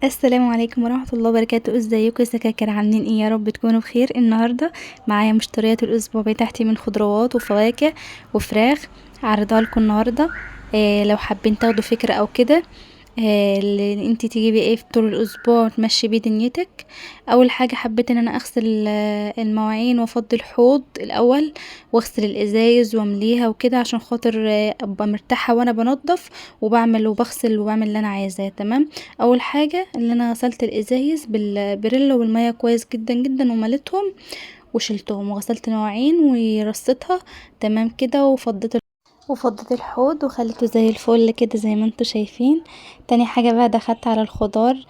السلام عليكم ورحمة الله وبركاته. ازيكم يا سكاكر؟ عاملين ايه؟ يا رب تكونوا بخير. النهارده معايا مشتريات الاسبوع بتاعتي من خضروات وفواكه وفراخ، هعرضها لكم النهارده. لو حابين تاخدوا فكرة او كده، اللي انتي تجيبي ايه في طول الاسبوع وتمشي بيه دنيتك. اول حاجه حبيت ان انا اغسل المواعين وافضي الحوض الاول، واغسل الازايز وامليها وكده عشان خاطر ابقى مرتاحه وانا بنضف وبعمل وبغسل وبعمل اللي انا عايزاه. تمام. اول حاجه اللي انا غسلت الازايز بالبريل والميه كويس جدا جدا ومليتهم وشلتهم، وغسلت المواعين ورصيتها تمام كده، وفضيت الحوض وخليته زي الفل كده زي ما انتوا شايفين. تاني حاجة بقى دخلت على الخضار.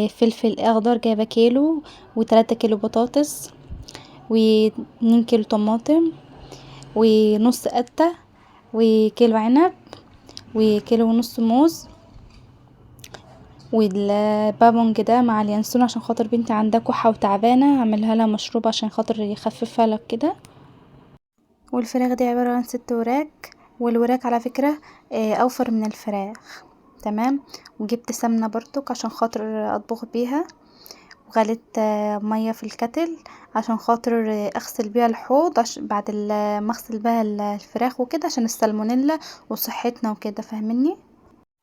فلفل اخضر جايبه كيلو، و3 كيلو بطاطس، و2 كيلو طماطم، ونص قتة، وكيلو عنب، وكيلو ونص موز، والبابونج ده مع اليانسون عشان خاطر بنتي عندها كحة وتعبانة، اعملها لها مشروب عشان خاطر يخففها لك كده. والفراخ دي عبارة عن 6 وراك، والوراك على فكرة اوفر من الفراخ. تمام. وجبت سمنة برضك عشان خاطر اطبخ بيها، وغليت مية في الكتل عشان خاطر اغسل بيها الحوض بعد ما اغسل بيها الفراخ وكده عشان السالمونيلا وصحتنا وكده، فاهميني؟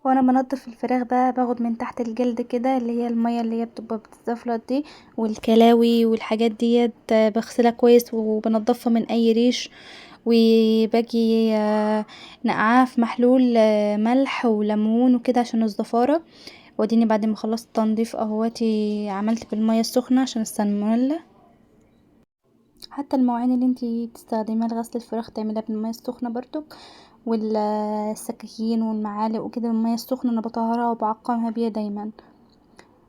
وانا بنضف الفراخ بقى باخد من تحت الجلد كده اللي هي المية اللي هي بتبقى بتتزفلت دي والكلاوي والحاجات ديت، بغسلها كويس وبنضفها من اي ريش. وباجي نقعها في محلول ملح وليمون وكده عشان الزفارة. واديني بعد ما خلصت تنظيف اهواتي عملت بالمية السخنة عشان السالمونيلا. حتى المواعين اللي انتي تستخدميها لغسل الفراخ تعمليها بالمية السخنة برضك، والسكاكين والمعالق وكده بالمية السخنة انا بطهرها وبعقمها بيها دايما.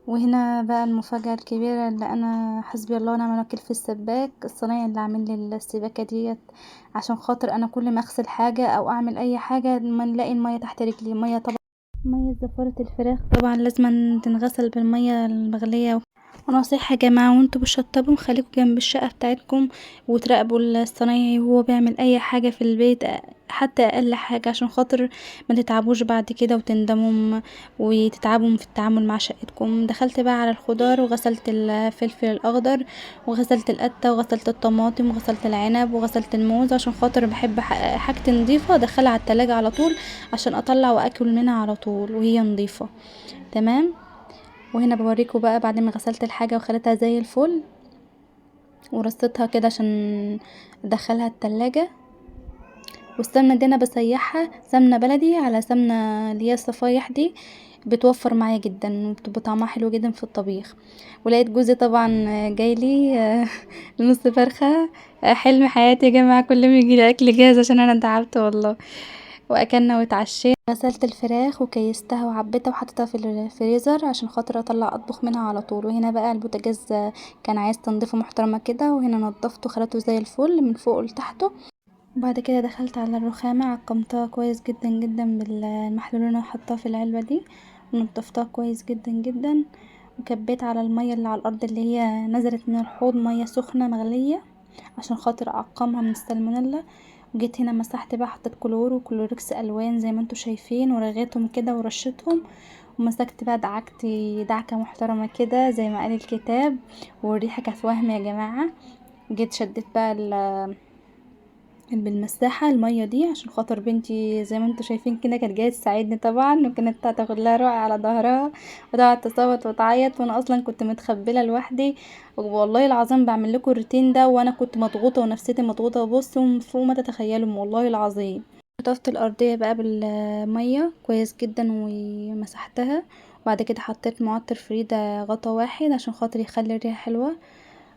وهنا بقى المفاجأة الكبيرة اللي انا حسبي الله ونعم الوكيل في السباك الصنايعي اللي عامل لي السباكة ديت، عشان خاطر انا كل ما اغسل حاجة او اعمل اي حاجة ما نلاقي المية تحت رجلي. مية طبعا، مية زفارة الفراخ طبعا لازم تنغسل بالمية المغلية. ونصيحة يا جماعة وانتوا بتشطبوا خليكوا جنب الشقة بتاعتكم وتراقبوا الصنايعي وهو بيعمل اي حاجة في البيت، حتى اقل حاجة عشان خاطر ما تتعبوش بعد كده وتندموا وتتعبوا في التعامل مع شقتكم. دخلت بقى على الخضار وغسلت الفلفل الاخضر وغسلت القتة وغسلت الطماطم وغسلت العنب وغسلت الموز عشان خاطر بحب حاجتي نضيفة ادخلها على التلاجة على طول عشان اطلع واكل منها على طول وهي نضيفة. تمام. وهنا بوريكم بقى بعد ما غسلت الحاجة وخليتها زي الفل ورصيتها كده عشان ادخلها التلاجة. والسمنة دي انا بسيحها سمنة بلدي على سمنة اللي هي الصفايح دي، بتوفر معايا جدا وبتبقى طعمها حلو جدا في الطبيخ. ولقيت جوزي طبعا جايلي نص فرخة. حلم حياتي يا جماعة، كل ما يجيلي اكل جاهز عشان انا تعبت والله. واكلنا واتعشينا. غسلت الفراخ وكيستها وعبيتها وحطيتها في الفريزر عشان خاطر اطلع اطبخ منها على طول. وهنا بقى البوتاجاز كان عايز تنظيفه محترمه كده، وهنا نضفته خليته زي الفل من فوق لتحته. وبعد كده دخلت على الرخامه عقمتها كويس جدا جدا بالمحلول اللي انا حطاه في العلبه دي، ونضفتها كويس جدا جدا. وكبيت على الميه اللي على الارض اللي هي نزلت من الحوض ميه سخنه مغليه عشان خاطر اعقمها من السالمونيلا. وجيت هنا مسحت بقى، حطيت كلور وكلوركس الوان زي ما انتوا شايفين ورغيتهم كده ورشتهم. ومسكت بقى دعكت دعكه محترمه كده زي ما قال الكتاب، والريحه كانت وهم يا جماعه. جيت شديت بقى بالمساحة المية دي عشان خاطر بنتي زي ما انتوا شايفين كده كانت جاية تساعدني طبعا، وكانت هتاخد لها روعي على ظهرها وتقعد تصوت وتعيط، وانا اصلا كنت متخبله لوحدي. والله العظيم بعمل لكم الروتين ده وانا كنت مضغوطه ونفسيتي مضغوطه، بصوا فوق ما تتخيلوا والله العظيم. نضفت الارضيه بقى بالميه كويس جدا ومسحتها. وبعد كده حطيت معطر فريدة غطا واحد عشان خاطر يخلي الريحه حلوه.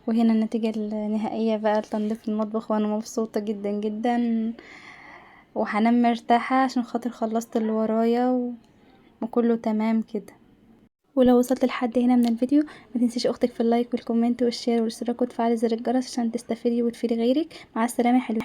وهنا النتيجة النهائية بقى لتنظيف المطبخ وانا مبسوطة جدا جدا وهنام مرتاحة عشان خاطر خلصت اللي ورايا وكله تمام كده. ولو وصلت لحد هنا من الفيديو ما تنسيش اختك في اللايك والكومنت والشير والاشتراك وتفعلي زر الجرس عشان تستفيدي وتفيدي غيرك. مع السلامة يا حلوين.